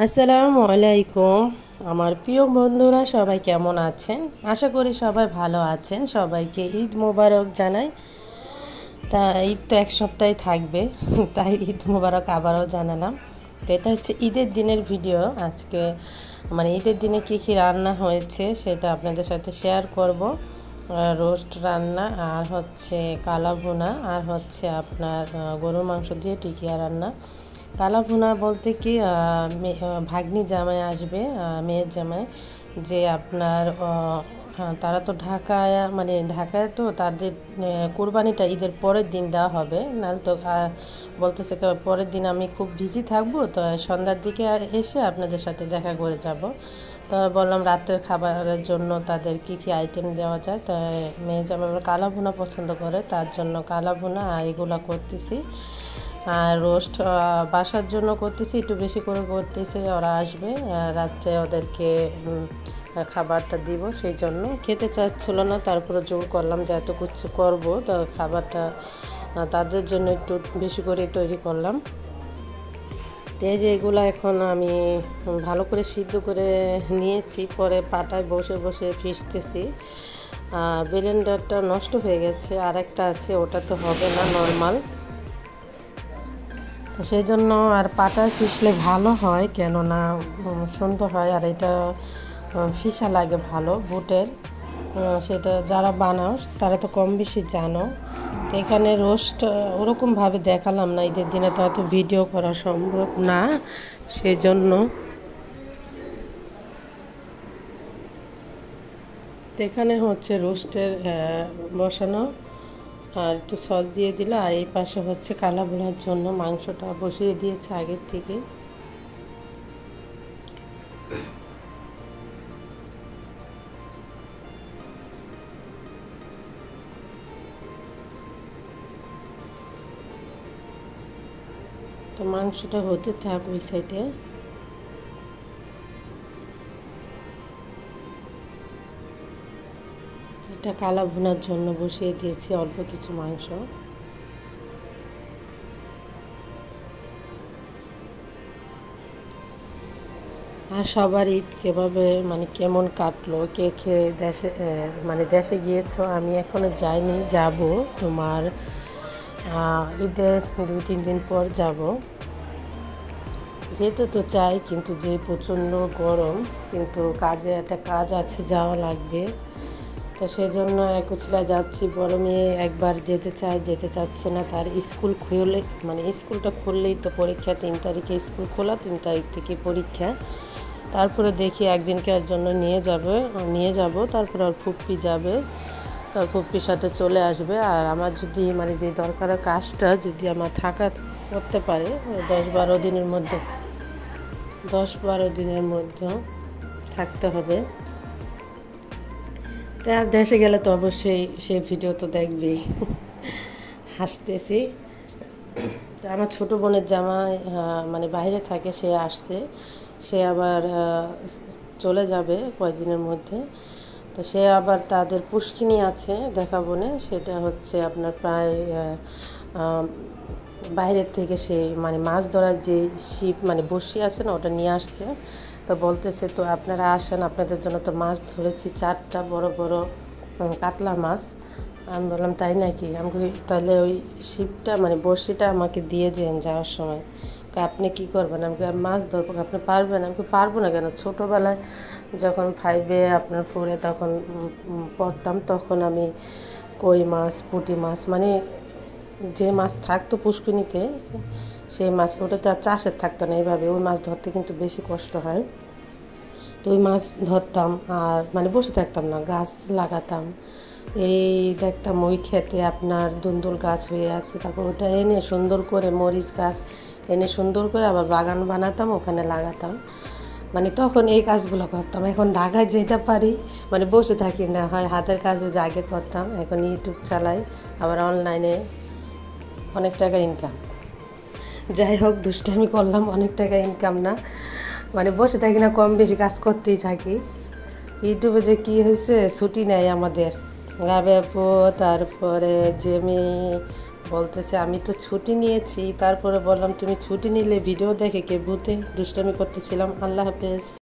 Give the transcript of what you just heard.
আসসালামু আলাইকুম। আমার প্রিয় বন্ধুরা সবাই কেমন আছেন? আশা করি সবাই ভালো আছেন। সবাইকে ঈদ মোবারক জানাই। তা ঈদ তো এক সপ্তাহে থাকবে, তাই ঈদ মোবারক আবারও জানালাম। তো এটা হচ্ছে ঈদের দিনের ভিডিও। আজকে মানে ঈদের দিনে কী কী রান্না হয়েছে সেটা আপনাদের সাথে শেয়ার করব। রোস্ট রান্না, আর হচ্ছে কালা ভুনা, আর হচ্ছে আপনার গরুর মাংস দিয়ে টিকিয়া রান্না। কালা ভুনা বলতে কি, ভাগ্নি জামাই আসবে, মেয়ের জামাই, যে আপনার হ্যাঁ, তারা তো ঢাকায়, মানে ঢাকায়, তো তাদের কোরবানিটা ঈদের পরের দিন দেওয়া হবে। নাহলে তো বলতেছে পরের দিন আমি খুব বিজি থাকবো, তো সন্ধ্যার দিকে আর এসে আপনাদের সাথে দেখা করে যাব। তো বললাম রাতের খাবারের জন্য তাদের কি কি আইটেম দেওয়া যায়। তো মেয়ে জামাই কালা ভুনা পছন্দ করে, তার জন্য কালা ভুনা আর এগুলো করতেছি। আর রোস্ট বাসার জন্য করতেছি, একটু বেশি করে করতেছি, ওরা আসবে রাত্রে, ওদেরকে খাবারটা দিব, সেই জন্য খেতে চাচ্ছিল না, তারপরে জোর করলাম যে এত কিছু করবো, তো খাবারটা তাদের জন্য একটু বেশি করে তৈরি করলাম। তো এই যে এগুলো এখন আমি ভালো করে সিদ্ধ করে নিয়েছি, পরে পাটায় বসে বসে পিষতেছি। ব্লেন্ডারটা নষ্ট হয়ে গেছে, আর একটা আছে, ওটা তো হবে না নর্মাল, তো সেই জন্য আর পাটায় পিষলে ভালো হয়, কেননা সুন্দর হয়। আর এটা ফিসা লাগে ভালো বুটের, সেটা যারা বানাও তারা তো কম বেশি জানো। তো এখানে রোস্ট ওরকমভাবে দেখালাম না, ঈদের দিনে তো অত ভিডিও করা সম্ভব না, সেই জন্য। তো এখানে হচ্ছে রোস্টের বসানো, আর একটু সস দিয়ে দিল, আর এই পাশে হচ্ছে কালা ভুনার জন্য মাংসটা বসিয়ে দিয়েছে আগের থেকে। তো মাংসটা হতে থাক ওই সাইডে। এটা কালা ভুনার জন্য বসিয়ে দিয়েছি অল্প কিছু মাংস। আর সবার ঈদ কীভাবে, মানে কেমন কাটলো, কে খেয়ে দেশে, মানে দেশে গিয়েছো? আমি এখনো যাইনি, যাব তোমার ঈদের 2-3 দিন পর যাব। যেতে তো চাই, কিন্তু যে প্রচণ্ড গরম, কিন্তু কাজে একটা কাজ আছে, যাওয়া লাগবে। তো সেই জন্য একচুলা যাচ্ছি। বড় মেয়ে একবার যেতে চায়, যেতে চাচ্ছে না, তার স্কুল খুলে, মানে স্কুলটা খুললেই তো পরীক্ষা, 3 তারিখে স্কুল খোলা, 3 তারিখ থেকে পরীক্ষা। তারপরে দেখি একদিনকার জন্য নিয়ে যাব, তারপরে ওর ফুপ্পি যাবে, তার ফুপ্পির সাথে চলে আসবে। আর আমার যদি মানে যে দরকারের কাজটা যদি আমার করতে পারে 10-12 দিনের মধ্যে, 10-12 দিনের মধ্যে থাকতে হবে। তাই আর দেশে গেলে তো অবশ্যই সেই ভিডিও তো দেখবেই। হাসতেছি। তো আমার ছোটো বোনের জামাই মানে বাইরে থাকে, সে আসছে, সে আবার চলে যাবে কয়েকদিনের মধ্যে। তো সে আবার তাদের পুষ্কিনি আছে দেখাবো না, সেটা হচ্ছে আপনার প্রায় বাইরের থেকে সে মানে মাছ ধরার যে ছিপ, মানে বড়শি আছে না, ওটা নিয়ে আসছে। তো বলতেছে তো আপনারা আসেন, আপনাদের জন্য তো মাছ ধরেছি 4টা বড় বড় কাতলা মাছ। আমি বললাম তাই নাকি? আমাকে তাহলে ওই ছিপটা, মানে বড়শিটা আমাকে দিয়ে যেন যাওয়ার সময়। আপনি কি করবেন? আমাকে মাছ ধরবো, আপনি পারবেন? আমাকে পারবো না কেন, ছোটোবেলায় যখন 5-এ আপনার 4-এ তখন পড়তাম, তখন আমি কই মাছ, পুঁটি মাছ, মানে যে মাছ থাকতো পুষ্করিণীতে, সেই মাছ, ওটা তো আর চাষের থাকতো না, এইভাবে ওই মাছ ধরতে কিন্তু বেশি কষ্ট হয়। তো ওই মাছ ধরতাম, আর মানে বসে থাকতাম না, গাছ লাগাতাম। এই দেখতাম ওই ক্ষেতে আপনার দুন্দুল গাছ হয়ে আছে, তারপর ওটা এনে সুন্দর করে, মরিচ গাছ এনে সুন্দর করে আবার বাগান বানাতাম, ওখানে লাগাতাম। মানে তখন এই কাজগুলো করতাম। এখন ঢাকায় যেতে পারি, মানে বসে থাকি না, হয় হাতের কাজ যে আগে করতাম, এখন ইউটিউব চালাই, আবার অনলাইনে অনেক টাকা ইনকাম। যাই হোক, দুষ্টামি করলাম, অনেক টাকা ইনকাম না, মানে বসে থাকি না, কম বেশি কাজ করতেই থাকি। ইউটিউবে যে কী হয়েছে, ছুটি নেয় আমাদের, রাবে আপু, তারপরে জেমি, বলতেছে আমি তো ছুটি নিয়েছি, তারপরে বললাম তুমি ছুটি নিলে ভিডিও দেখে কে ভূতে দুষ্টামি করতেছিলাম। আল্লাহ হাফেজ।